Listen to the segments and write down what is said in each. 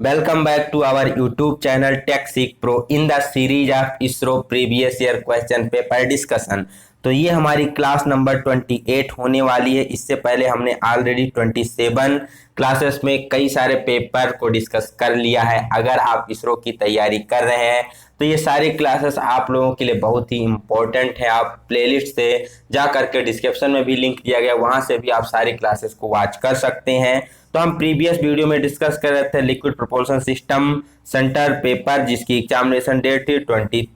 Welcome back to our YouTube channel TechSeek Pro in the series of ISRO previous year question paper discussion। तो ये हमारी class number 28 होने वाली है। इससे पहले हमने ऑलरेडी 27 क्लासेस में कई सारे पेपर को डिस्कस कर लिया है। अगर आप इसरो की तैयारी कर रहे हैं तो ये सारी क्लासेस आप लोगों के लिए बहुत ही इंपॉर्टेंट है। आप प्लेलिस्ट से जा करके डिस्क्रिप्शन में भी लिंक दिया गया, वहां से भी आप सारी क्लासेस को वॉच कर सकते हैं। तो हम प्रीवियस वीडियो में डिस्कस कर रहे थे liquid propulsion system centre paper, जिसकी एग्जामिनेशन डेट थी 23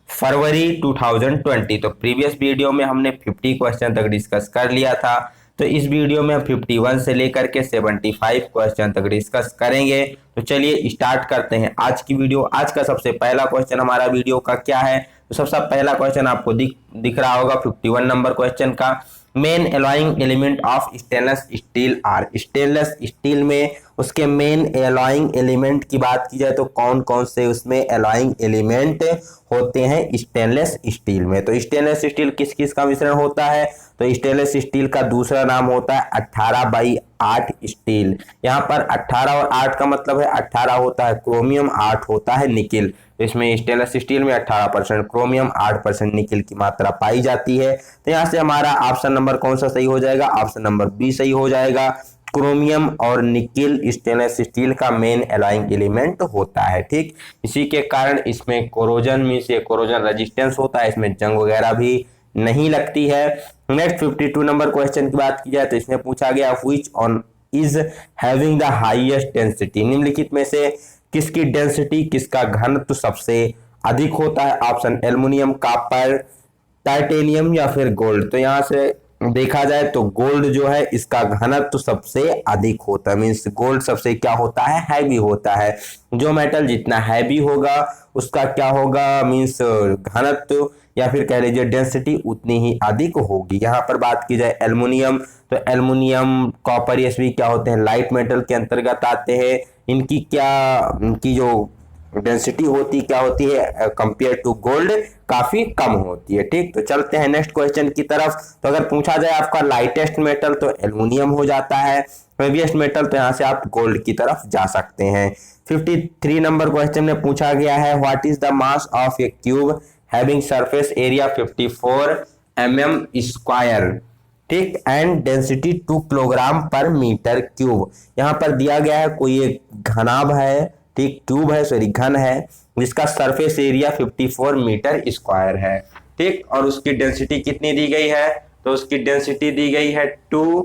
फरवरी 2020। तो प्रीवियस वीडियो में हमने 50 क्वेश्चन तक डिस्कस कर लिया था। तो इस वीडियो में हम 51 से लेकर के 75 क्वेश्चन तक डिस्कस करेंगे। तो चलिए स्टार्ट करते हैं आज की वीडियो। आज का सबसे पहला क्वेश्चन हमारा वीडियो का क्या है, तो सबसे पहला क्वेश्चन आपको दिख रहा होगा 51 नंबर क्वेश्चन का। Main alloying element of stainless steel are. Stainless steel में उसके मेन एलॉइंग एलिमेंट की बात की जाए तो कौन कौन से उसमें एलॉइंग एलिमेंट होते हैं स्टेनलेस स्टील में। तो स्टेनलेस स्टील किस किस का मिश्रण होता है, तो स्टेनलेस स्टील का दूसरा नाम होता है 18/8 स्टील। यहाँ पर 18 और 8 का मतलब है 18 होता है क्रोमियम, 8 होता है निकिल। तो इसमें स्टेनलेस स्टील में 18% क्रोमियम 8% निकिल की मात्रा पाई जाती है। तो यहाँ से हमारा ऑप्शन नंबर कौन सा सही हो जाएगा, ऑप्शन नंबर बी सही हो जाएगा। क्रोमियम और निकिल स्टेनलेस स्टील का मेन एलॉइंग एलिमेंट होता है। ठीक, इसी के कारण इसमें कोरोजन मींस ये कोरोजन रेजिस्टेंस होता है, इसमें जंग वगैरह भी नहीं लगती है। नेक्स्ट 52 नंबर क्वेश्चन की बात की जाए तो इसमें पूछा गया which on is having the highest density. निम्नलिखित में से किसकी डेंसिटी, किसका घनत्व सबसे अधिक होता है। ऑप्शन एल्युमिनियम, कॉपर, टाइटेनियम या फिर गोल्ड। तो यहाँ से देखा जाए तो गोल्ड जो है इसका घनत्व सबसे अधिक होता है। मीन्स गोल्ड सबसे क्या होता है, हैवी होता है। जो मेटल जितना हैवी होगा उसका क्या होगा, मीन्स घनत्व या फिर कह लीजिए डेंसिटी उतनी ही अधिक होगी। यहाँ पर बात की जाए एल्युमिनियम, तो एल्युमिनियम, कॉपर ये सभी क्या होते हैं, लाइट मेटल के अंतर्गत आते हैं। इनकी जो डेंसिटी होती क्या होती है कंपेयर टू गोल्ड, काफी कम होती है। ठीक, तो चलते हैं नेक्स्ट क्वेश्चन की तरफ। तो अगर पूछा जाए आपका लाइटेस्ट मेटल तो एल्युमिनियम हो जाता है, हेवीएस्ट मेटल तो यहाँ से आप गोल्ड की तरफ जा सकते हैं। 53 नंबर क्वेश्चन में पूछा गया है what is the mass of A cube having surface area 54 mm²। ठीक, एंड डेंसिटी 2 किलोग्राम पर मीटर क्यूब। यहाँ पर दिया गया है कोई एक घनाभ है, ठीक, ट्यूब है, सॉरी घन है, जिसका सरफेस एरिया 54 मीटर स्क्वायर है। ठीक, और उसकी डेंसिटी कितनी दी गई है, तो उसकी डेंसिटी दी गई है 2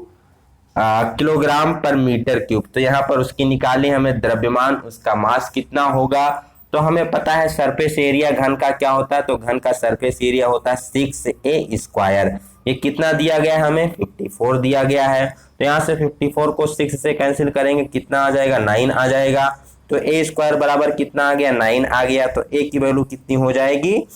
किलोग्राम पर मीटर क्यूब। तो यहाँ पर उसकी निकाली हमें द्रव्यमान, उसका मास कितना होगा। तो हमें पता है सरफेस एरिया घन का क्या होता है, तो घन का सरफेस एरिया होता है 6a²। ये कितना दिया गया है हमें, 54 दिया गया है। तो यहाँ से 54 को 6 से कैंसिल करेंगे, कितना आ जाएगा, 9 आ जाएगा। तो a² बराबर कितना आ गया, 9 आ गया। तो a की वैल्यू कितनी हो जाएगी,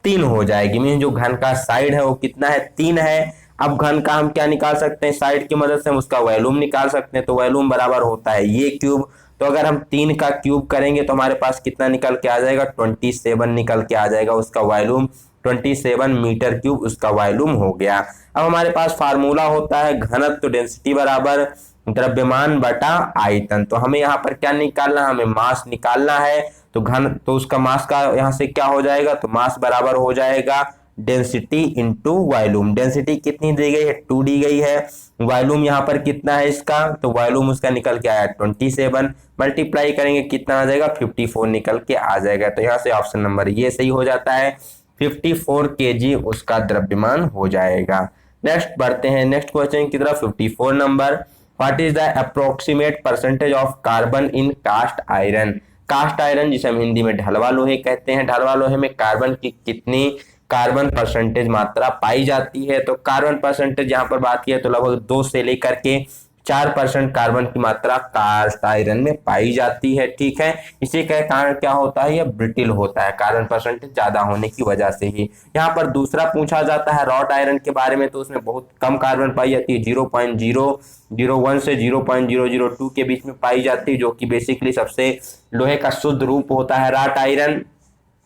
3 हो जाएगी। मीन जो घन का साइड है वो कितना है, 3 है। अब घन का हम क्या निकाल सकते हैं, साइड की मदद से हम उसका वॉल्यूम निकाल सकते हैं। तो वॉल्यूम बराबर होता है ये क्यूब। तो अगर हम 3 का क्यूब करेंगे तो हमारे पास कितना निकल के आ जाएगा, 27 निकल के आ जाएगा। उसका वॉल्यूम 27 मीटर क्यूब उसका वॉल्यूम हो गया। अब हमारे पास फार्मूला होता है घनत्व डेंसिटी बराबर द्रव्यमान बटा आयतन। तो हमें यहाँ पर क्या निकालना है, हमें मास निकालना है। तो घन तो उसका मास का यहाँ से क्या हो जाएगा, तो मास बराबर हो जाएगा डेंसिटी इंटू वॉल्यूम। डेंसिटी कितनी दी गई है, 2 दी गई है। वॉल्यूम यहाँ पर कितना है इसका, तो वॉल्यूम उसका निकल के आया 27, मल्टीप्लाई करेंगे कितना आ जाएगा, 54 निकल के आ जाएगा। तो यहाँ से ऑप्शन नंबर ये सही हो जाता है, 54 kg उसका द्रव्यमान हो जाएगा। नेक्स्ट बढ़ते हैं नेक्स्ट क्वेश्चन की तरफ। 54 number, what is the approximate percentage of carbon in cast iron. Cast iron जिसे हम हिंदी में ढलवा लोहे कहते हैं, ढलवा लोहे में कार्बन की कितनी कार्बन परसेंटेज मात्रा पाई जाती है। तो कार्बन परसेंटेज यहाँ पर बात की है तो लगभग 2 से लेकर के 4% कार्बन की मात्रा कास्ट आयरन में पाई जाती है। ठीक है, इसी के कारण क्या होता है, ये ब्रिटिल होता है कार्बन परसेंटेज ज्यादा होने की वजह से ही। यहाँ पर दूसरा पूछा जाता है रॉट आयरन के बारे में, तो उसमें बहुत कम कार्बन पाई जाती है, 0.001 से 0.002 के बीच में पाई जाती है, जो कि बेसिकली सबसे लोहे का शुद्ध रूप होता है रॉट आयरन।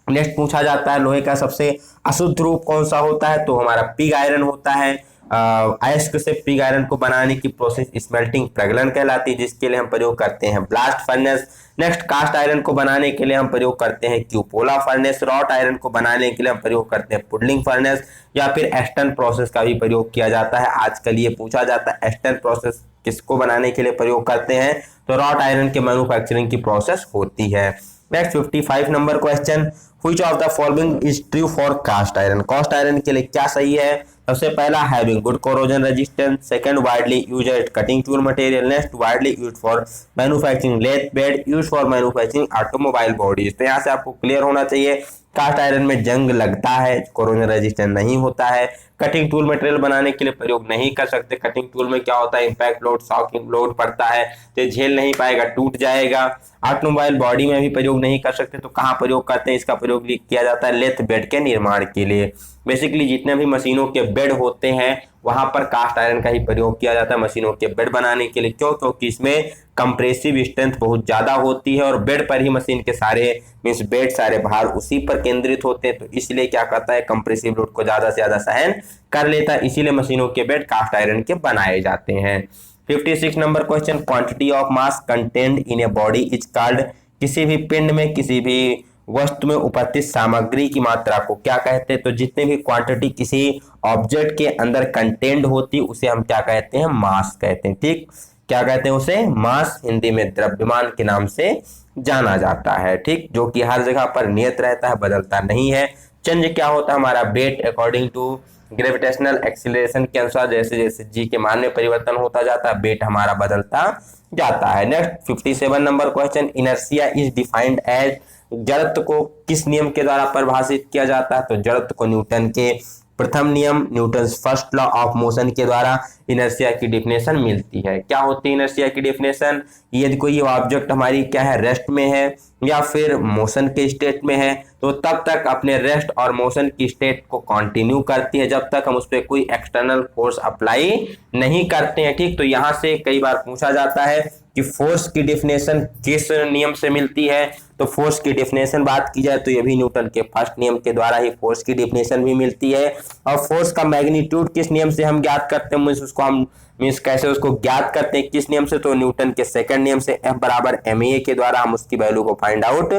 नेक्स्ट पूछा जाता है लोहे का सबसे अशुद्ध रूप कौन सा होता है, तो हमारा पिग आयरन होता है। अयस्क से पिग आयरन को बनाने की प्रोसेस स्मेल्टिंग प्रगलन कहलाती है, जिसके लिए हम प्रयोग करते हैं blast furnace. Next, cast iron को बनाने के लिए हम प्रयोग करते हैं क्यूपोला फर्नेस। रॉट आयरन को बनाने के लिए हम प्रयोग करते हैं पुडलिंग फर्नेस, या फिर एस्टन प्रोसेस का भी प्रयोग किया जाता है। आजकल ये पूछा जाता है एस्टन प्रोसेस किसको बनाने के लिए प्रयोग करते हैं, तो रॉट आयरन के मैन्युफैक्चरिंग की प्रोसेस होती है। Next 55 number question, which of the following is true for cast iron. Cast iron के लिए क्या सही है? सबसे पहला, having good corrosion resistance. Second, widely used as cutting tool material. Next, widely used for manufacturing lathe bed, used for manufacturing automobile bodies. तो यहाँ से आपको क्लियर होना चाहिए, कास्ट आयरन में जंग लगता है, कोरोजन रेजिस्टेंस नहीं होता है। कटिंग टूल मटेरियल बनाने के लिए प्रयोग नहीं कर सकते। कटिंग टूल में क्या होता है, इंपैक्ट लोड, शॉकिंग लोड पड़ता है, तो झेल नहीं पाएगा, टूट जाएगा। ऑटोमोबाइल बॉडी में भी प्रयोग नहीं कर सकते, तो कहाँ प्रयोग करते हैं? इसका प्रयोग किया जाता है लेथ बेड के निर्माण के लिए। बेसिकली जितने भी मशीनों के बेड होते हैं वहां पर कास्ट आयरन का ही प्रयोग किया जाता है मशीनों के बेड बनाने के लिए। क्यों? क्योंकि इसमें कंप्रेसिव स्ट्रेंथ बहुत ज्यादा होती है और बेड पर ही मशीन के सारे मींस बेड सारे भार उसी पर केंद्रित होते हैं, तो इसलिए क्या करता है, कंप्रेसिव लोड को ज्यादा से ज्यादा सहन कर लेता है, इसीलिए मशीनों के बेड कास्ट आयरन के बनाए जाते हैं। 56 number question, quantity of mass contained in a body is called. किसी भी पिंड में, किसी भी वस्तु में उपस्थित सामग्री की मात्रा को क्या कहते हैं? तो जितने भी क्वांटिटी किसी ऑब्जेक्ट के अंदर कंटेंट होती है उसे हम क्या कहते हैं? मास कहते हैं। ठीक, क्या कहते हैं उसे? मास। हिंदी में द्रव्यमान के नाम से जाना जाता है। ठीक, जो कि हर जगह पर नियत रहता है, बदलता नहीं है। चेंज क्या होता है हमारा? Weight according to gravitational acceleration के अनुसार जैसे जैसे जी के मान में परिवर्तन होता जाता है, वेट हमारा बदलता जाता है। Next 57 number question, inertia is defined as. जड़त्व को किस नियम के द्वारा परिभाषित किया जाता है? तो जड़त्व को न्यूटन के प्रथम नियम, Newton first law of motion के द्वारा इनर्शिया की डेफिनेशन मिलती है। क्या होती है इनर्शिया की डेफिनेशन? यदि कोई ऑब्जेक्ट हमारी क्या है, रेस्ट में है या फिर मोशन के स्टेट में है, तो तब तक अपने रेस्ट और मोशन की स्टेट को कंटिन्यू करती है जब तक हम उस पर कोई एक्सटर्नल फोर्स अप्लाई नहीं करते हैं। ठीक, तो यहाँ से कई बार पूछा जाता है कि फोर्स की डेफिनेशन किस नियम से मिलती है। तो फोर्स की डेफिनेशन बात की जाए तो ये भी न्यूटन के फर्स्ट नियम के द्वारा ही फोर्स की डेफिनेशन भी मिलती है। और फोर्स का मैग्नीट्यूड किस नियम से हम ज्ञात करते हैं, उसको हम मीन्स कैसे उसको ज्ञात करते हैं, किस नियम से? तो न्यूटन के सेकंड नियम से, F बराबर ma के द्वारा हम उसकी वैल्यू को फाइंड आउट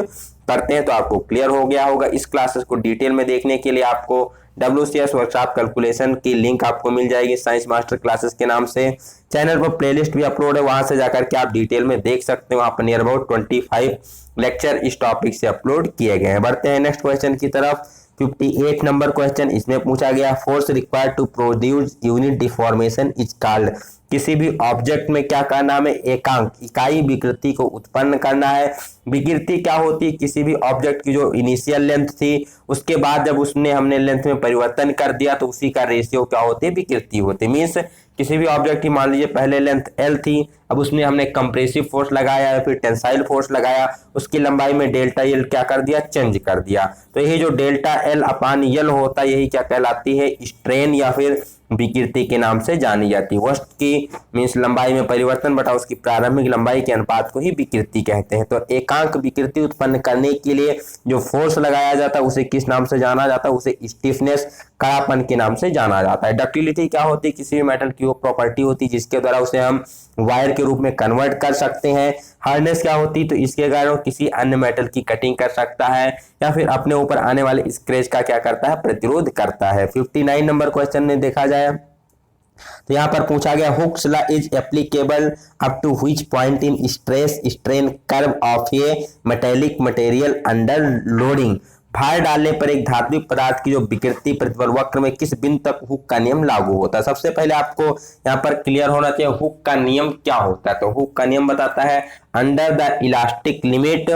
करते हैं। तो आपको क्लियर हो गया होगा। इस क्लासेस को डिटेल में देखने के लिए आपको WCS वर्कशॉप कैलकुलेशन की लिंक आपको मिल जाएगी साइंस मास्टर क्लासेस के नाम से। चैनल पर प्लेलिस्ट भी अपलोड है, वहां से जाकर के आप डिटेल में देख सकते हो। वहां पर नियर अबाउट 25 लेक्चर इस टॉपिक से अपलोड किए गए हैं। बढ़ते हैं नेक्स्ट क्वेश्चन की तरफ। 58 नंबर क्वेश्चन, इसमें पूछा गया force required to produce unit deformation is called. किसी भी ऑब्जेक्ट में क्या करना हमें? एकांक इकाई विकृति को उत्पन्न करना है। विकृति क्या होती है? किसी भी ऑब्जेक्ट की जो इनिशियल लेंथ थी उसके बाद जब उसने हमने लेंथ में परिवर्तन कर दिया तो उसी का रेशियो क्या होती है? विकृति होती है। मीन्स किसी भी ऑब्जेक्ट की मान लीजिए पहले लेंथ L थी, अब उसमें हमने कंप्रेसिव फोर्स लगाया या फिर टेंसाइल फोर्स लगाया, उसकी लंबाई में डेल्टा L क्या कर दिया? चेंज कर दिया। तो यही जो डेल्टा L अपान L होता है यही क्या कहलाती है? स्ट्रेन या फिर विकृति के नाम से जानी जाती है। वस्तु की मीन्स लंबाई में परिवर्तन बटा उसकी प्रारंभिक लंबाई के अनुपात को ही विकृति कहते हैं। तो एकांक विकृति उत्पन्न करने के लिए जो फोर्स लगाया जाता है उसे किस नाम से जाना जाता है? उसे स्टिफनेस, कड़ापन के नाम से जाना जाता है। डक्टिलिटी क्या होती है? किसी भी मेटल की वो प्रॉपर्टी होती है जिसके द्वारा उसे हम वायर के रूप में कन्वर्ट कर सकते हैं। हार्डनेस क्या होती है? तो इसके कारण किसी अन्य मेटल की कटिंग कर सकता है या फिर अपने ऊपर आने वाले स्क्रैच का क्या करता है? प्रतिरोध करता है। 59 नंबर क्वेश्चन में देखा जाए तो यहाँ पर पूछा गया Hooke's law is applicable up to which point in stress strain curve of a metallic material under loading. भार डालने पर एक धात्विक पदार्थ की जो विकृति प्रतिबल वक्र में किस बिंदु तक हुक का नियम लागू होता है? सबसे पहले आपको यहाँ पर क्लियर होना चाहिए हुक का नियम क्या होता है। तो हुक का नियम बताता है under the elastic limit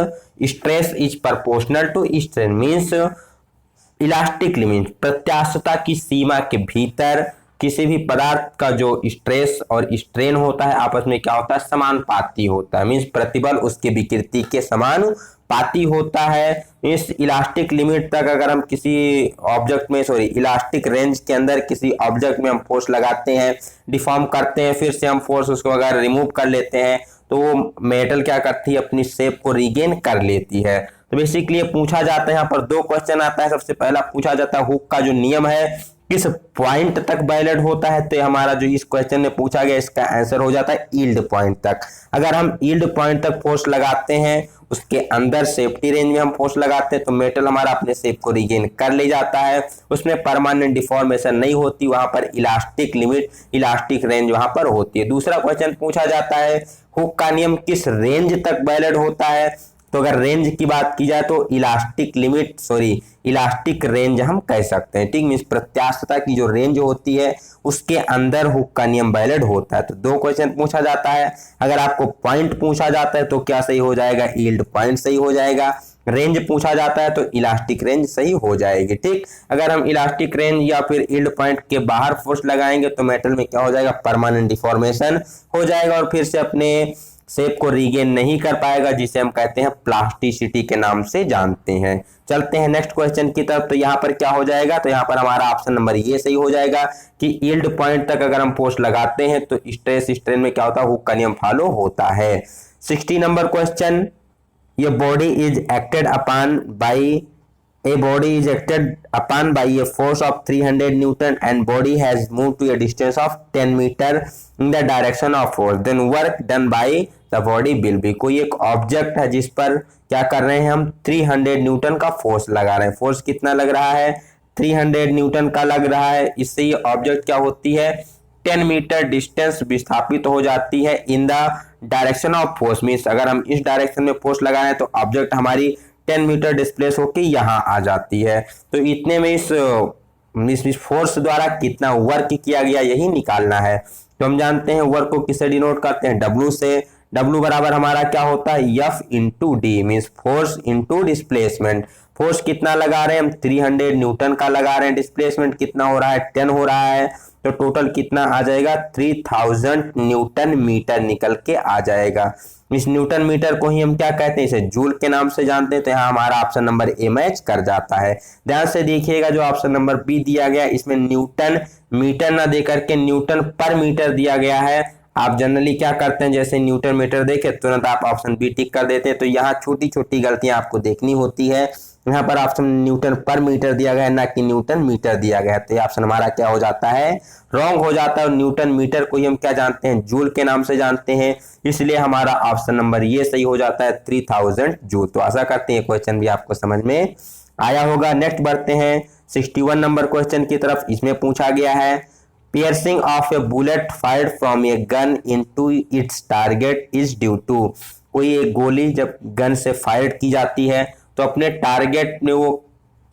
stress is proportional to strain. Means elastic limit प्रत्यास्थता की सीमा के भीतर किसी भी पदार्थ का जो स्ट्रेस और स्ट्रेन होता है आपस में क्या होता है? समानुपाती होता है। मीन्स प्रतिबल उसकी विकृति के समानुपाती होता है। इस इलास्टिक लिमिट तक अगर हम किसी ऑब्जेक्ट में इलास्टिक रेंज के अंदर किसी ऑब्जेक्ट में हम फोर्स लगाते हैं, डिफॉर्म करते हैं, फिर से हम फोर्स उसको अगर रिमूव कर लेते हैं तो वो मेटल क्या करती है? अपनी शेप को रीगेन कर लेती है। तो बेसिकली पूछा जाता है यहाँ पर दो क्वेश्चन आता है। सबसे पहला पूछा जाता है हुक का जो नियम है किस पॉइंट तक वैलिड होता है, तो हमारा जो इस क्वेश्चन में पूछा गया इसका आंसर हो जाता है यील्ड पॉइंट तक। अगर हम यील्ड पॉइंट तक फोर्स लगाते हैं, उसके अंदर सेफ्टी रेंज में हम फोर्स लगाते हैं, तो मेटल हमारा अपने शेप को रिगेन कर ले जाता है, उसमें परमानेंट डिफॉर्मेशन नहीं होती, वहां पर इलास्टिक लिमिट, इलास्टिक रेंज वहां पर होती है। दूसरा क्वेश्चन पूछा जाता है हुक का नियम किस रेंज तक वैलिड होता है, तो अगर रेंज की बात की जाए तो इलास्टिक लिमिट इलास्टिक रेंज हम कह सकते हैं, ठीक। मींस प्रत्यास्थता की जो रेंज होती है उसके अंदर हुक का नियम वैलिड होता है। तो दो क्वेश्चन पूछा जाता है। अगर आपको पॉइंट पूछा जाता है तो क्या सही हो जाएगा, यील्ड पॉइंट सही हो जाएगा। रेंज पूछा जाता है तो इलास्टिक रेंज सही हो जाएगी, ठीक। अगर हम इलास्टिक रेंज या फिर यील्ड पॉइंट के बाहर फोर्स लगाएंगे तो मेटल में क्या हो जाएगा, परमानेंट डिफॉर्मेशन हो जाएगा और फिर से अपने शेप को रीगेन नहीं कर पाएगा, जिसे हम कहते हैं प्लास्टिसिटी के नाम से जानते हैं। चलते हैं नेक्स्ट क्वेश्चन की तरफ। तो यहाँ पर क्या हो जाएगा, तो यहाँ पर हमारा ऑप्शन नंबर ये सही हो जाएगा कि यील्ड पॉइंट तक अगर हम फोर्स लगाते हैं तो स्ट्रेस स्ट्रेन में क्या होता है, हुक का नियम फॉलो होता है। 60 नंबर क्वेश्चन, ये body is acted upon by A body is acted upon by a force of 300 Newton and body has moved to a distance of 10 meter in the direction of force. Then work done by the body will be। कोई एक object है जिस पर क्या कर रहे हैं हम, 300 न्यूटन का फोर्स लगा रहे हैं। फोर्स कितना लग रहा है, 300 न्यूटन का लग रहा है। इससे ये ऑब्जेक्ट क्या होती है, 10 मीटर डिस्टेंस विस्थापित हो जाती है in the direction of force. Means अगर हम इस डायरेक्शन में फोर्स लगा रहे हैं तो ऑब्जेक्ट हमारी 10 मीटर डिस्प्लेस होकर यहाँ आ जाती है। तो इतने में इस फोर्स द्वारा कितना वर्क किया गया यही निकालना है। तो हम जानते हैं वर्क को किससे डिनोट करते हैं, W से। W बराबर हमारा क्या होता है, F into D, means force into displacement. Force कितना लगा रहे हैं हम, 300 न्यूटन का लगा रहे हैं, डिस्प्लेसमेंट कितना हो रहा है, 10 हो रहा है, तो टोटल कितना आ जाएगा, 3000 न्यूटन मीटर निकल के आ जाएगा। इस न्यूटन मीटर को ही हम क्या कहते हैं, इसे जूल के नाम से जानते हैं। तो यहाँ हमारा ऑप्शन नंबर ए मैच कर जाता है। ध्यान से देखिएगा, जो ऑप्शन नंबर बी दिया गया इसमें न्यूटन मीटर ना देकर के न्यूटन पर मीटर दिया गया है। आप जनरली क्या करते हैं, जैसे न्यूटन मीटर देखे तुरंत आप ऑप्शन बी टिक कर देते हैं। तो यहाँ छोटी छोटी गलतियां आपको देखनी होती है। यहाँ पर ऑप्शन न्यूटन पर मीटर दिया गया है, ना कि न्यूटन मीटर दिया गया है। तो ये ऑप्शन हमारा क्या हो जाता है, रॉन्ग हो जाता है। और न्यूटन मीटर को ही हम क्या जानते हैं, जूल के नाम से जानते हैं। इसलिए हमारा ऑप्शन नंबर ये सही हो जाता है, 3000 जूल। तो आशा करते हैं क्वेश्चन भी आपको समझ में आया होगा। नेक्स्ट बढ़ते हैं 61 नंबर क्वेश्चन की तरफ। इसमें पूछा गया है piercing of a bullet fired from a gun into its target is due to। कोई एक गोली जब गन से फायर की जाती है तो अपने टारगेट में वो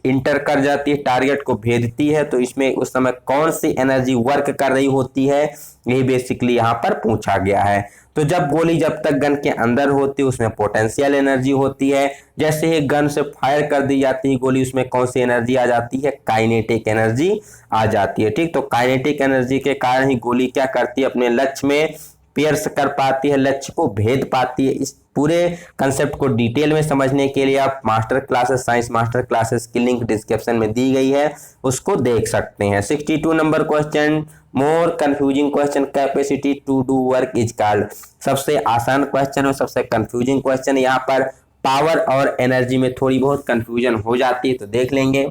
इंटर कर जाती है, टारगेट को भेदती है। तो इसमें उस समय कौन सी एनर्जी वर्क कर रही होती है, यही बेसिकली यहाँ पर पूछा गया है। तो जब गोली जब तक गन के अंदर होती है उसमें पोटेंशियल एनर्जी होती है। जैसे ही गन से फायर कर दी जाती है गोली, उसमें कौन सी एनर्जी आ जाती है, काइनेटिक एनर्जी आ जाती है, ठीक। तो काइनेटिक एनर्जी के कारण ही गोली क्या करती है, अपने लक्ष्य में पियर्स कर पाती है, लक्ष्य को भेद पाती है। इस पूरे कंसेप्ट को डिटेल में समझने के लिए आप master classes, science master classes की लिंक डिस्क्रिप्शन में दी गई है, उसको देख सकते हैं। 62 number question, more confusing question, capacity to do work is called. सबसे आसान क्वेश्चन और सबसे कंफ्यूजिंग क्वेश्चन। यहाँ पर पावर और एनर्जी में थोड़ी बहुत कंफ्यूजन हो जाती है, तो देख लेंगे।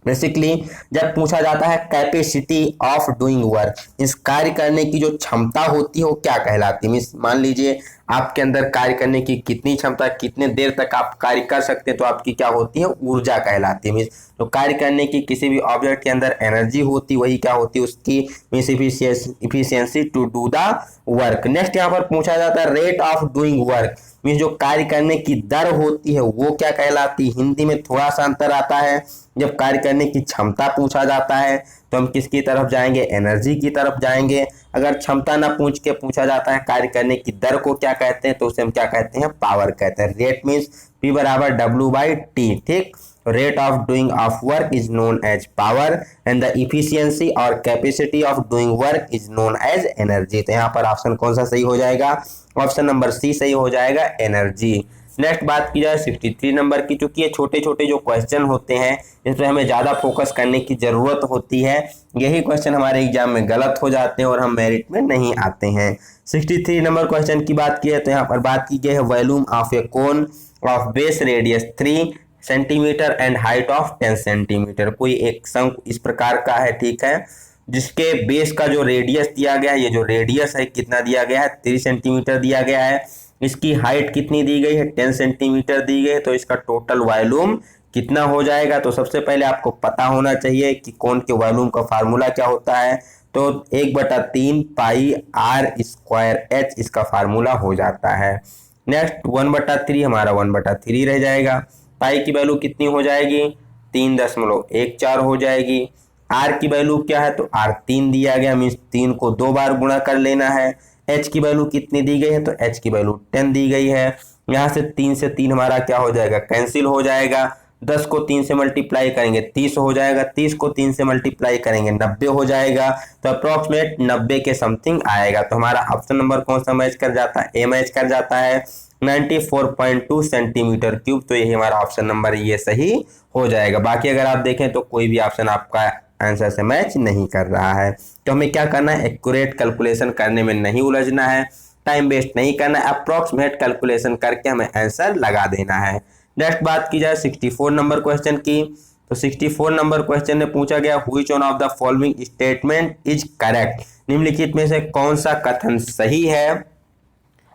बेसिकली जब पूछा जाता है कैपेसिटी ऑफ डूइंग वर्क, इस कार्य करने की जो क्षमता होती है वो क्या कहलाती है। मीन्स मान लीजिए आपके अंदर कार्य करने की कितनी क्षमता, कितने देर तक आप कार्य कर सकते हैं, तो आपकी क्या होती है, ऊर्जा कहलाती है। मीन्स तो कार्य करने की किसी भी ऑब्जेक्ट के अंदर एनर्जी होती वही क्या होती है, उसकी means efficiency to do the work. Next यहाँ पर पूछा जाता है rate of doing work, means जो कार्य करने की दर होती है वो क्या कहलाती है। हिंदी में थोड़ा सा अंतर आता है। जब कार्य करने की क्षमता पूछा जाता है तो हम किसकी तरफ जाएंगे, एनर्जी की तरफ जाएंगे। अगर क्षमता ना पूछ के पूछा जाता है कार्य करने की दर को क्या कहते हैं, तो उसे हम क्या कहते हैं, पावर कहते हैं। रेट मीन्स P बराबर W/T, ठीक। Rate of doing of work is known as power and the efficiency और capacity of doing work is known as energy. तो यहाँ पर ऑप्शन कौन सा सही हो जाएगा, ऑप्शन नंबर सी सही हो जाएगा, एनर्जी। नेक्स्ट बात की जाए 63 नंबर की। चूंकि ये छोटे छोटे जो क्वेश्चन होते हैं इस पर हमें ज़्यादा फोकस करने की ज़रूरत होती है। यही क्वेश्चन हमारे एग्जाम में गलत हो जाते हैं और हम मेरिट में नहीं आते हैं। 63 नंबर क्वेश्चन की बात की है तो यहाँ पर बात की गई है volume of A cone of base radius 3 centimetre and height of 10 centimetre. कोई एक शंख इस प्रकार का है, ठीक है, जिसके बेस का जो रेडियस दिया गया है, ये जो रेडियस है कितना दिया गया है, 3 सेंटीमीटर दिया गया है। इसकी हाइट कितनी दी गई है, 10 सेंटीमीटर दी गई है। तो इसका टोटल वॉल्यूम कितना हो जाएगा, तो सबसे पहले आपको पता होना चाहिए कि कोन के वॉल्यूम का फार्मूला क्या होता है। तो 1/3 पाई आर स्क्वायर एच इसका फार्मूला हो जाता है। नेक्स्ट 1/3 हमारा 1/3 रह जाएगा। पाई की वैल्यू कितनी हो जाएगी, 3.14 हो जाएगी। आर की वैल्यू क्या है, तो आर 3 दिया गया, मीन्स 3 को 2 बार गुणा कर लेना है। एच की वैल्यू कितनी दी गई है, तो एच की वैल्यू 10 दी गई है। यहाँ से 3 से 3 हमारा क्या हो जाएगा, कैंसिल हो जाएगा। 10 को 3 से मल्टीप्लाई करेंगे 30 हो जाएगा, 30 को 3 से मल्टीप्लाई करेंगे 90 हो जाएगा। तो अप्रोक्सीमेट 90 के समथिंग आएगा। तो हमारा ऑप्शन नंबर कौन सा मैच कर जाता है, ए मैच कर जाता है, 94.2 सेंटीमीटर क्यूब। तो यही हमारा ऑप्शन नंबर ये सही हो जाएगा। बाकी अगर आप देखें तो कोई भी ऑप्शन आपका आंसर से मैच नहीं कर रहा है। तो हमें क्या करना है, एक्यूरेट कैलकुलेशन करने में नहीं उलझना है, टाइम वेस्ट नहीं करना है, अप्रोक्सीमेट कैलकुलेशन करके हमें आंसर लगा देना है। नेक्स्ट बात की जाए 64 नंबर क्वेश्चन की, तो 64 नंबर क्वेश्चन में पूछा गया which one of the following statement is correct, निम्नलिखित में से कौन सा कथन सही है।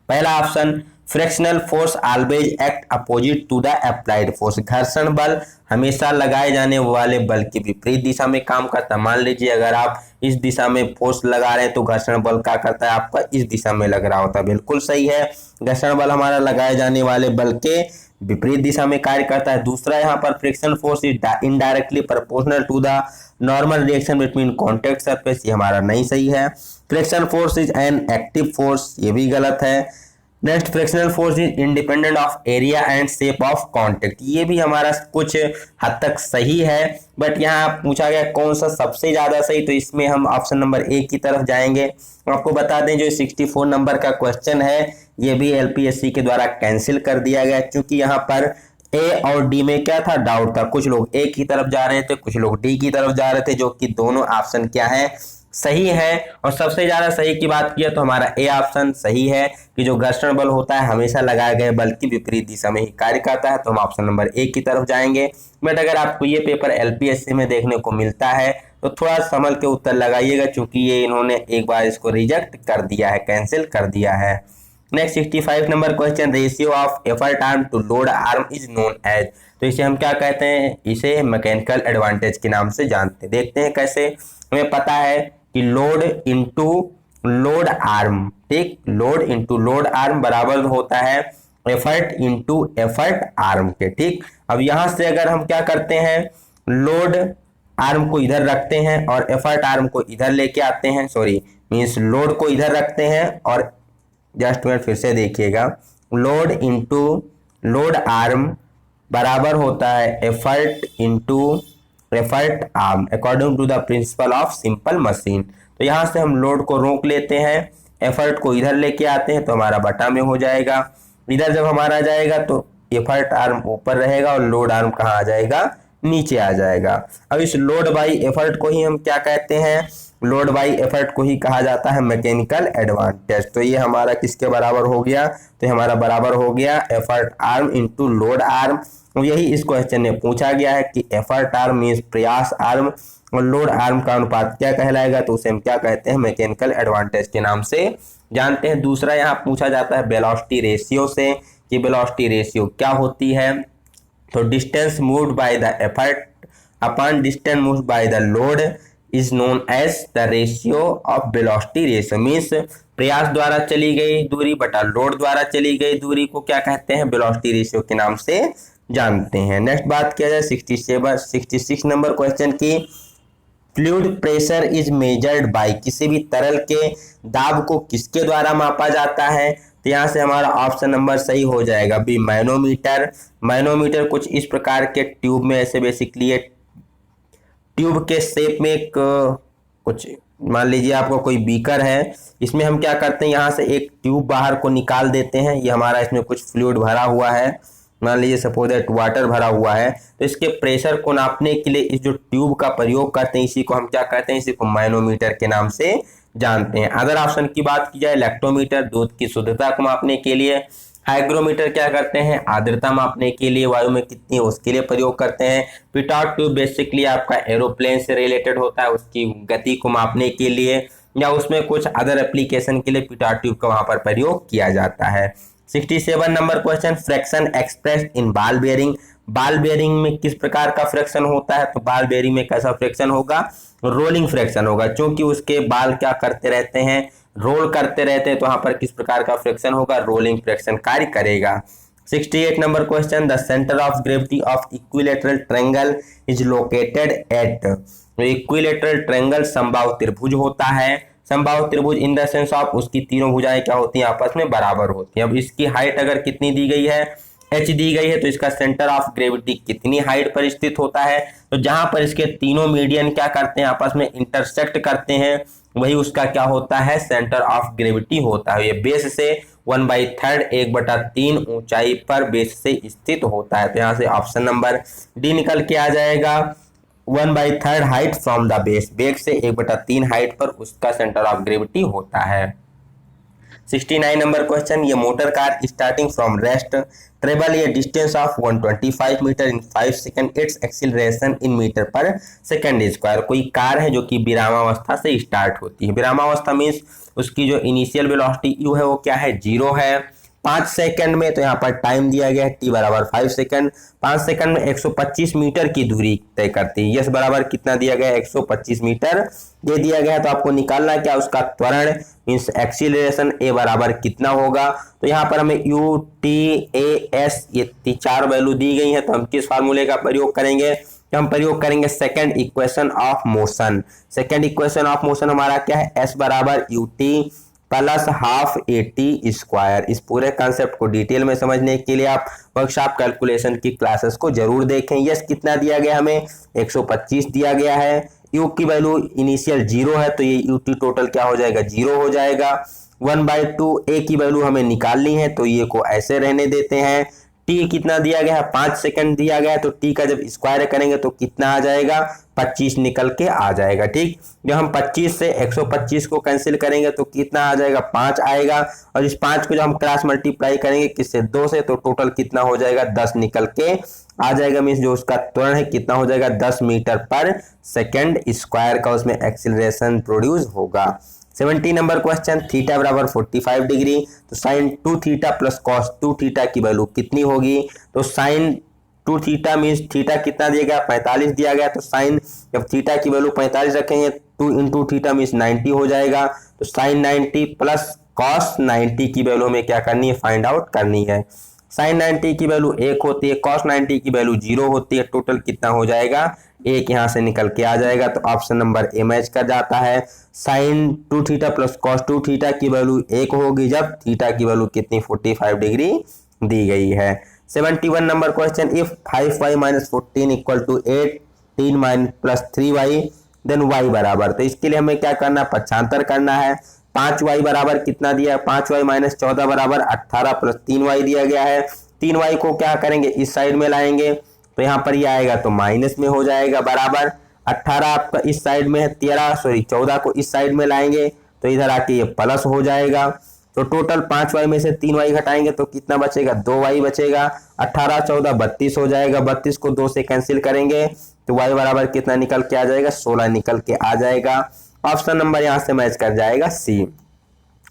पहला option, frictional force always act opposite to the applied force, घर्षण बल हमेशा लगाए जाने वाले बल के विपरीत दिशा में काम करता है। मान लीजिए अगर आप इस दिशा में फोर्स लगा रहे हैं तो घर्षण बल क्या करता है, आपका इस दिशा में लग रहा होता है। बिल्कुल सही है, घर्षण बल हमारा लगाए जाने वाले बल के विपरीत दिशा में कार्य करता है। दूसरा यहाँ पर friction force is indirectly proportional to the normal reaction between contact surface, ये हमारा नहीं सही है। Friction force is an active force, ये भी गलत है। Next, frictional force is independent of area and shape of contact, ये भी हमारा कुछ हद तक सही है। बट यहाँ पूछा गया कौन सा सबसे ज्यादा सही, तो इसमें हम ऑप्शन नंबर ए की तरफ जाएंगे। आपको बता दें जो 64 नंबर का क्वेश्चन है ये भी एलपीएससी के द्वारा कैंसिल कर दिया गया, क्योंकि यहाँ पर ए और डी में क्या था, डाउट था। कुछ लोग ए की तरफ जा रहे थे, कुछ लोग डी की तरफ जा रहे थे, जो कि दोनों ऑप्शन क्या है, सही है। और सबसे ज्यादा सही की बात किया तो हमारा ए ऑप्शन सही है कि जो घर्षण बल होता है हमेशा लगाए गए बल की विपरीत दिशा में ही कार्य करता है। तो हम ऑप्शन नंबर ए की तरफ जाएंगे। बट अगर आपको ये पेपर एलपीएससी में देखने को मिलता है तो थोड़ा संभल के उत्तर लगाइएगा, क्योंकि ये इन्होंने एक बार इसको रिजेक्ट कर दिया है, कैंसिल कर दिया है। Next 65 number question, ratio of effort arm to load arm is known as, तो इसे हम क्या कहते हैं, इसे मैकेनिकल एडवांटेज के नाम से जानते हैं। देखते हैं कैसे। हमें पता है कि लोड इनटू लोड आर्म, ठीक, लोड इनटू लोड आर्म बराबर होता है एफर्ट इनटू एफर्ट आर्म के, ठीक। अब यहां से अगर हम क्या करते हैं, लोड आर्म को इधर रखते हैं और एफर्ट आर्म को इधर लेके आते हैं, सॉरी मीन्स लोड को इधर रखते हैं और जस्ट मिनट फिर से देखिएगा, लोड इनटू लोड आर्म बराबर होता है effort into effort arm according to the principle of simple machine. तो यहाँ से हम लोड को रोक लेते हैं, एफर्ट को इधर लेके आते हैं तो हमारा बटा में हो जाएगा। इधर जब हमारा जाएगा तो एफर्ट आर्म ऊपर रहेगा और लोड आर्म कहाँ आ जाएगा, नीचे आ जाएगा। अब इस लोड बाई एफर्ट को ही हम क्या कहते हैं, लोड बाई एफर्ट को ही कहा जाता है मैकेनिकल एडवांटेज। तो ये हमारा किसके बराबर हो गया, तो हमारा बराबर हो गया effort arm into load arm. यही इस क्वेश्चन में पूछा गया है कि एफर्ट आर्म मीन्स प्रयास आर्म और लोड आर्म का अनुपात क्या कहलाएगा, तो उसे हम क्या कहते हैं, मैकेनिकल एडवांटेज के नाम से जानते हैं। दूसरा यहाँ पूछा जाता है वेलोसिटी रेशियो से कि वेलोसिटी रेशियो क्या होती है, तो distance moved by the effort upon distance moved by the load is known as the ratio of velocity ratio, means प्रयास द्वारा चली गई दूरी बटा लोड द्वारा चली गई दूरी को क्या कहते हैं, वेलोसिटी रेशियो के नाम से जानते हैं। नेक्स्ट बात किया जाए 66 नंबर क्वेश्चन की, fluid pressure is measured by, किसी भी तरल के दाब को किसके द्वारा मापा जाता है, तो यहाँ से हमारा ऑप्शन नंबर सही हो जाएगा बी, मैनोमीटर। मैनोमीटर कुछ इस प्रकार के ट्यूब में ऐसे बेसिकली ट्यूब के शेप में एक कुछ, मान लीजिए आपको कोई बीकर है, इसमें हम क्या करते हैं, यहाँ से एक ट्यूब बाहर को निकाल देते हैं। ये हमारा इसमें कुछ फ्लूइड भरा हुआ है, मान लीजिए सपोज दैट वाटर भरा हुआ है, तो इसके प्रेशर को नापने के लिए इस जो ट्यूब का प्रयोग करते हैं इसी को हम क्या कहते हैं, इसी को मैनोमीटर के नाम से जानते हैं। अदर ऑप्शन की बात की जाए इलेक्ट्रोमीटर, दूध की शुद्धता को मापने के लिए हाइग्रोमीटर क्या करते हैं, आर्द्रता मापने के लिए, वायु में कितनी है उसके लिए प्रयोग करते हैं। पिटॉट ट्यूब बेसिकली आपका एरोप्लेन से रिलेटेड होता है, उसकी गति को मापने के लिए या उसमें कुछ अदर एप्लीकेशन के लिए पिटॉट ट्यूब का वहां पर प्रयोग किया जाता है। 67 number question, fraction express in ball bearing. Ball bearing में किस प्रकार का फ्रैक्शन होता है, तो बॉल बेयरिंग में कैसा फ्रैक्शन होगा, रोलिंग फ्रैक्शन होगा, क्योंकि उसके बाल क्या करते रहते हैं, रोल करते रहते हैं, तो वहां पर किस प्रकार का फ्रैक्शन होगा, रोलिंग फ्रैक्शन कार्य करेगा। 68 number question, the centre of gravity of equilateral triangle is located at. Equilateral triangle समबाहु त्रिभुज होता है, समबाहु त्रिभुज इन द सेंस ऑफ उसकी तीनों भुजाएं क्या होती हैं, आपस में बराबर होती हैं। अब इसकी हाइट अगर कितनी दी गई है, एच दी गई है, तो इसका सेंटर ऑफ ग्रेविटी कितनी हाइट पर स्थित होता है, तो जहां पर इसके तीनों मीडियन क्या करते हैं, आपस में इंटरसेक्ट करते हैं, वही उसका क्या होता है, सेंटर ऑफ ग्रेविटी होता है। ये बेस से 1/3 1/3 ऊंचाई पर बेस से स्थित होता है। तो यहाँ से ऑप्शन नंबर डी निकल के आ जाएगा। 1/3 height from the base, base से 1/3 हाइट पर उसका सेंटर ऑफ ग्रेविटी होता है। 69 नंबर क्वेश्चन, ये motor car starting from rest travel a distance of 125 metre in 5 second, its acceleration in metre per second square. कोई कार है जो कि विरामावस्था से स्टार्ट होती है, विरामावस्था मीन्स उसकी जो इनिशियल वेलोसिटी यू है वो क्या है, 0 है, 5 सेकंड में, तो यहाँ पर टाइम दिया गया है टी बराबर 5 सेकंड, 5 सेकंड में 125 मीटर की दूरी तय करती है। यस बराबर कितना दिया गया है, 125 मीटर दे दिया गया है। तो आपको निकालना क्या, उसका त्वरण मीन्स एक्सीलरेशन ए बराबर कितना होगा। तो यहाँ पर हमें यू टी ए एस ये 4 वैल्यू दी गई है, तो हम किस फार्मूले का प्रयोग करेंगे, हम प्रयोग करेंगे second equation of motion. Second equation of motion हमारा क्या है, एस बराबर U T plus half A T square. इस पूरे कॉन्सेप्ट को डिटेल में समझने के लिए आप वर्कशॉप कैलकुलेशन की क्लासेस को जरूर देखें। यस कितना दिया गया, हमें 125 दिया गया है, यू की वैल्यू इनिशियल 0 है, तो ये यू टी टोटल क्या हो जाएगा, 0 हो जाएगा। 1/2 ए की वैल्यू हमें निकालनी है, तो ये को ऐसे रहने देते हैं। टी कितना दिया गया है, 5 सेकंड दिया गया है, तो टी का जब स्क्वायर करेंगे तो कितना आ जाएगा, 25 निकल के आ जाएगा। ठीक, जब हम 25 से 125 को कैंसिल करेंगे तो कितना आ जाएगा, 5 आएगा, और इस 5 को जब हम क्रॉस मल्टीप्लाई करेंगे किससे, 2 से, तो टोटल कितना हो जाएगा, 10 निकल के आ जाएगा। मीन्स जो उसका त्वरण है कितना हो जाएगा, 10 मीटर पर सेकेंड स्क्वायर का उसमें एक्सीलरेशन प्रोड्यूस होगा। 70 नंबर क्वेश्चन, थीटा बराबर 45 डिग्री, तो sine 2 theta plus cos 2 theta की वैल्यू कितनी होगी। तो साइन 2 थीटा मीन्स थीटा कितना दिया गया, 45 दिया गया, तो साइन जब थीटा की वैल्यू 45 रखेंगे 2 इंटू थीटा मीन्स 90 हो जाएगा। तो साइन 90 प्लस कॉस 90 की वैल्यू हमें क्या करनी है, फाइंड आउट करनी है। साइन 90 की वैल्यू 1 होती है, कॉस 90 की वैल्यू 0 होती है, टोटल कितना हो जाएगा, 1 यहाँ से निकल के आ जाएगा। तो ऑप्शन नंबर ए मैच कर जाता है। Sine 2 theta plus cos 2 theta की वैल्यू 1 होगी जब थीटा की वैल्यू कितनी 45 डिग्री दी गई है। 71 number question, if 5y minus 14 equal to 18 minus plus 3y then y बराबर, तो इसके लिए हमें क्या करना है, पक्षांतर करना है। 5y बराबर कितना दिया है, 5y माइनस 14 बराबर 18 प्लस 3y दिया गया है। 3y को क्या करेंगे, इस साइड में लाएंगे, तो यहाँ पर ये आएगा तो माइनस में हो जाएगा, बराबर 18 आपका इस साइड में है, 14 को इस साइड में लाएंगे तो इधर आके ये प्लस हो जाएगा। तो टोटल 5y में से 3y घटाएंगे तो कितना बचेगा, 2y बचेगा। 18 14 32 हो जाएगा, 32 को 2 से कैंसिल करेंगे तो y बराबर कितना निकल के आ जाएगा, 16 निकल के आ जाएगा। ऑप्शन नंबर यहाँ से मैच कर जाएगा C.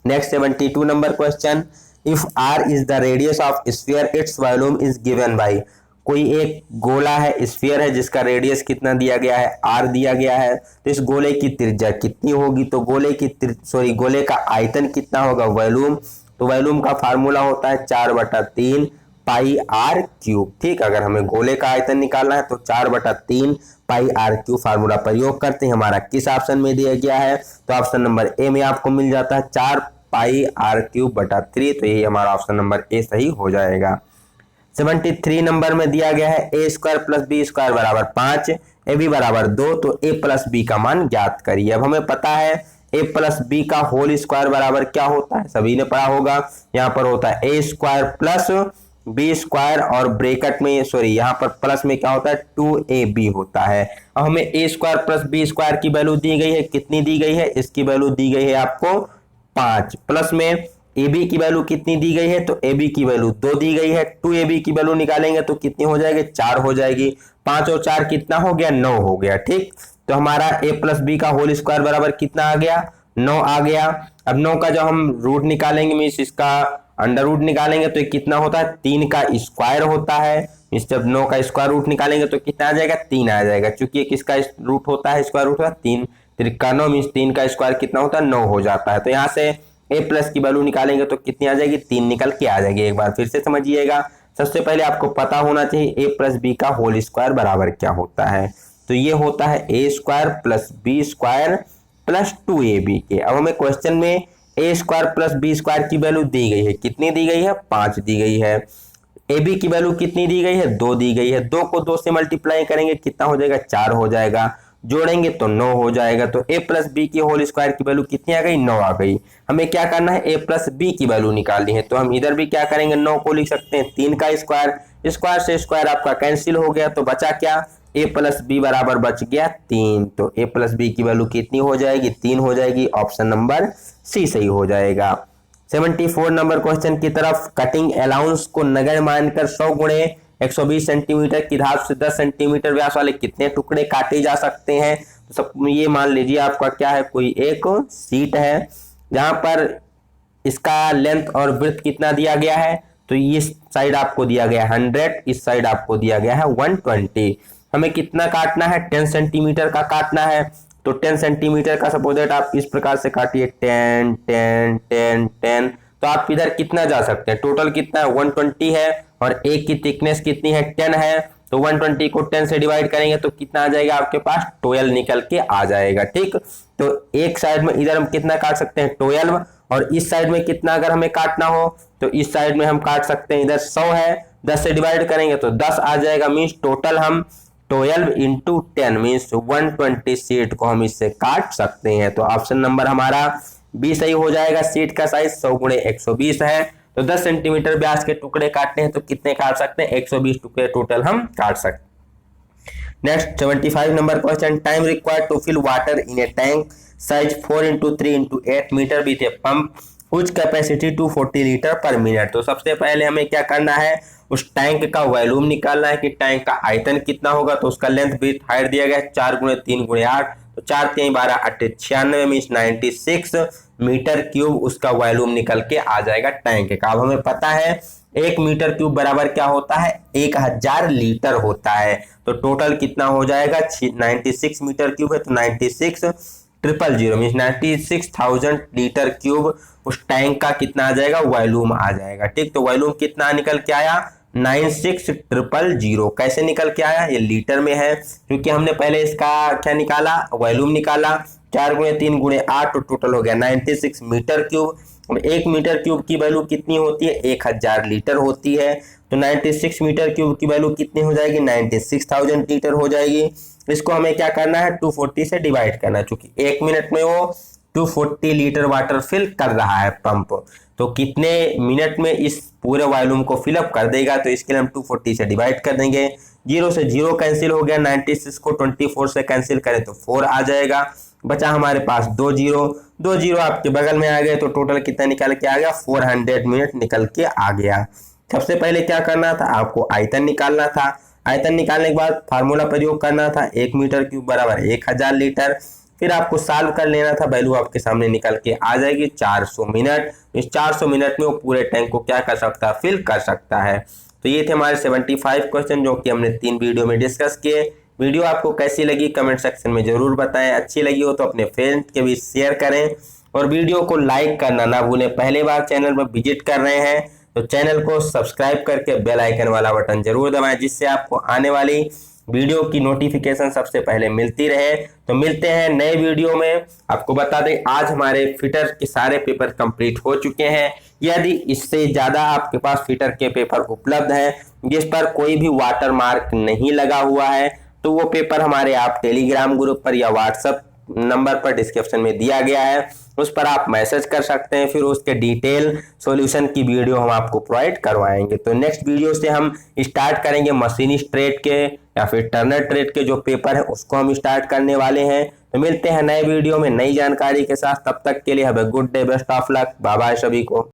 Next 72 number question, if r is the radius of sphere its volume is given by. कोई एक गोला है, स्फीयर है, जिसका रेडियस कितना दिया गया है, r दिया गया है, तो इस गोले की त्रिज्या कितनी होगी, तो गोले का आयतन कितना होगा, वॉल्यूम। तो वॉल्यूम का फार्मूला होता है 4/3 पाई आर क्यूब। ठीक, अगर हमें गोले का आयतन निकालना है तो 4/3 पाई आर क्यूब फार्मूला प्रयोग करते हैं। हमारा किस ऑप्शन में दिया गया है, तो ऑप्शन नंबर ए में आपको मिल जाता है 4 पाई आर क्यूब बटा 3, तो यही हमारा ऑप्शन नंबर ए सही हो जाएगा। 73 नंबर में दिया गया है A square plus B square बराबर 5, ए बी बराबर 2, तो ए प्लस बी का मान ज्ञात करिए। अब हमें पता है ए प्लस बी का होल स्क्वायर बराबर क्या होता है, सभी ने पढ़ा होगा, यहाँ पर होता है A square plus B square और ब्रैकेट में यहाँ पर प्लस में क्या होता है 2ab होता है। अब हमें ए स्क्वायर प्लस बी स्क्वायर की वैल्यू दी गई है, कितनी दी गई है, इसकी वैल्यू दी गई है आपको 5, प्लस में ए बी की वैल्यू कितनी दी गई है, तो ए बी की वैल्यू 2 दी गई है। 2 ए बी की वैल्यू निकालेंगे तो कितनी हो जाएगी, 4 हो जाएगी। 5 और 4 कितना हो गया, 9 हो गया। ठीक, तो हमारा ए प्लस बी का होल स्क्वायर बराबर कितना आ गया, 9 आ गया। अब 9 का जब हम रूट निकालेंगे मीन्स इसका अंडर रूट निकालेंगे तो ये कितना होता है, 3 का स्क्वायर होता है। मीन्स जब 9 का स्क्वायर रूट निकालेंगे तो कितना आ जाएगा, 3 आ जाएगा। क्योंकि ये किसका रूट होता है, स्क्वायर रूट होता है 3 3 9 मीन्स 3 का स्क्वायर कितना होता है, 9 हो जाता है। तो यहाँ से ए प्लस की वैल्यू निकालेंगे तो कितनी आ जाएगी, 3 निकल के आ जाएगी। एक बार फिर से समझिएगा, सबसे पहले आपको पता होना चाहिए ए प्लस बी का होल स्क्वायर बराबर क्या होता है। तो ये होता है A square plus B square plus 2ab के। अब हमें क्वेश्चन में A square plus B square की वैल्यू दी गई है, कितनी दी गई है, 5 दी गई है। ए बी की वैल्यू कितनी दी गई है, 2 दी गई है। 2 को 2 से मल्टीप्लाई करेंगे कितना हो जाएगा, 4 हो जाएगा। जोड़ेंगे तो 9 हो जाएगा। तो ए प्लस बी की होल स्क्वायर की वैल्यू कितनी आ गई, 9 आ गई। हमें क्या करना है, ए प्लस बी की वैल्यू निकालनी है। तो हम इधर भी क्या करेंगे, 9 को लिख सकते हैं 3 का स्क्वायर, स्क्वायर से स्क्वायर आपका कैंसिल हो गया। तो बचा क्या, ए प्लस बी बराबर बच गया 3। तो ए प्लस बी की वैल्यू कितनी हो जाएगी, 3 हो जाएगी। ऑप्शन नंबर सी सही हो जाएगा। 74 नंबर क्वेश्चन की तरफ, कटिंग अलाउंस को नगण्य मानकर 100 गुणे 120 सेंटीमीटर की धाप से 10 सेंटीमीटर व्यास वाले कितने टुकड़े काटे जा सकते हैं। तो सब ये मान लीजिए आपका क्या है, कोई एक सीट है जहां पर इसका लेंथ और ब्रेड्थ कितना दिया गया है। तो इस साइड आपको दिया गया है 100, इस साइड आपको दिया गया है 120। हमें कितना काटना है, 10 सेंटीमीटर का काटना है। तो 10 सेंटीमीटर का सपोज दैट आप इस प्रकार से काटिए 10 10 10 10। तो आप इधर कितना जा सकते हैं, टोटल कितना है 120 है और एक की थिकनेस कितनी है 10 है। तो 120 को 10 से डिवाइड करेंगे तो कितना आ जाएगा आपके पास, 12 निकल के आ जाएगा। ठीक, तो एक साइड में इधर हम कितना काट सकते हैं 12, और इस साइड में कितना अगर हमें काटना हो तो इस साइड में हम काट सकते हैं, इधर 100 है 10 से डिवाइड करेंगे तो 10 आ जाएगा। मीन्स टोटल हम 12 इंटू 10 मीन्स 120 सीट को हम इससे काट सकते हैं। तो ऑप्शन नंबर हमारा बी सही हो जाएगा। सीट का साइज 100 गुणे 120 है। तो 10 सेंटीमीटर व्यास के टुकड़े काटने हैं तो कितने काट सकते हैं, 120 टुकड़े टोटल हम काट सकते हैं। Next 75 number question, time required to fill water in a tank size 4 into 3 into 8 metre with a pump whose capacity 240 litre per minute. तो सबसे पहले हमें क्या करना है, उस टैंक का वॉल्यूम निकालना है कि टैंक का आयतन कितना होगा। तो उसका लेंथ विड्थ हाइट दिया गया है 4 गुणे 3 गुणे 8, तो 4 3 12 8 96 मीन्स 96 मीटर क्यूब उसका वॉल्यूम निकल के आ जाएगा टैंक का। अब हमें पता है 1 मीटर क्यूब बराबर क्या होता है, 1000 लीटर होता है। तो टोटल कितना हो जाएगा, 96 मीटर क्यूब है तो 96,000 मीन्स 96,000 लीटर क्यूब उस टैंक का कितना आ जाएगा, वॉल्यूम आ जाएगा। ठीक, तो वॉल्यूम कितना निकल के आया, 96,000। कैसे निकल के आया, ये लीटर में है क्योंकि हमने पहले इसका क्या निकाला, वॉल्यूम निकाला। 4 गुणे 3 गुणे 8 तो टोटल हो गया 96 मीटर क्यूब। 1 मीटर क्यूब की वैल्यू कितनी होती है, 1000 लीटर होती है। तो 96 मीटर क्यूब की वैल्यू कितनी हो जाएगी, 96,000 लीटर हो जाएगी। इसको हमें क्या करना है, 240 से डिवाइड करना है क्योंकि 1 मिनट में वो 240 लीटर वाटर फिल कर रहा है पंप। तो कितने मिनट में इस पूरे वॉल्यूम को फिलअप कर देगा, तो इसके लिए हम 240 से डिवाइड कर देंगे। 0 से 0 कैंसिल हो गया, 96 को 24 से कैंसिल करें तो 4 आ जाएगा। बचा हमारे पास 2 0 आपके बगल में आ गए तो टोटल कितना निकल के आ गया, 400 मिनट निकल के आ गया। सबसे पहले क्या करना था, आपको आयतन निकालना था। आयतन निकालने के बाद फार्मूला प्रयोग करना था, 1 मीटर क्यूब बराबर 1000 लीटर। फिर आपको सॉल्व कर लेना था, वैल्यू आपके सामने निकल के आ जाएगी 400 मिनट। इस 400 मिनट में वो पूरे टैंक को क्या कर सकता है, फिल कर सकता है। तो ये थे हमारे 75 क्वेश्चन जो कि हमने 3 वीडियो में डिस्कस किए। वीडियो आपको कैसी लगी कमेंट सेक्शन में जरूर बताएं। अच्छी लगी हो तो अपने फ्रेंड के बीच शेयर करें और वीडियो को लाइक करना ना भूलें। पहली बार चैनल पर विजिट कर रहे हैं तो चैनल को सब्सक्राइब करके बेल आइकन वाला बटन जरूर दबाएं, जिससे आपको आने वाली वीडियो की नोटिफिकेशन सबसे पहले मिलती रहे। तो मिलते हैं नए वीडियो में। आपको बता दें आज हमारे फिटर के सारे पेपर कंप्लीट हो चुके हैं। यदि इससे ज़्यादा आपके पास फिटर के पेपर उपलब्ध हैं जिस पर कोई भी वाटर मार्क नहीं लगा हुआ है तो वो पेपर हमारे आप टेलीग्राम ग्रुप पर या व्हाट्सएप नंबर पर डिस्क्रिप्शन में दिया गया है, उस पर आप मैसेज कर सकते हैं। फिर उसके डिटेल सॉल्यूशन की वीडियो हम आपको प्रोवाइड करवाएंगे। तो नेक्स्ट वीडियो से हम स्टार्ट करेंगे मशीनिस्ट ट्रेड के या फिर टर्नर ट्रेड के जो पेपर है उसको हम स्टार्ट करने वाले हैं। तो मिलते हैं नए वीडियो में नई जानकारी के साथ। तब तक के लिए have a good day, best of luck, bye bye सभी को।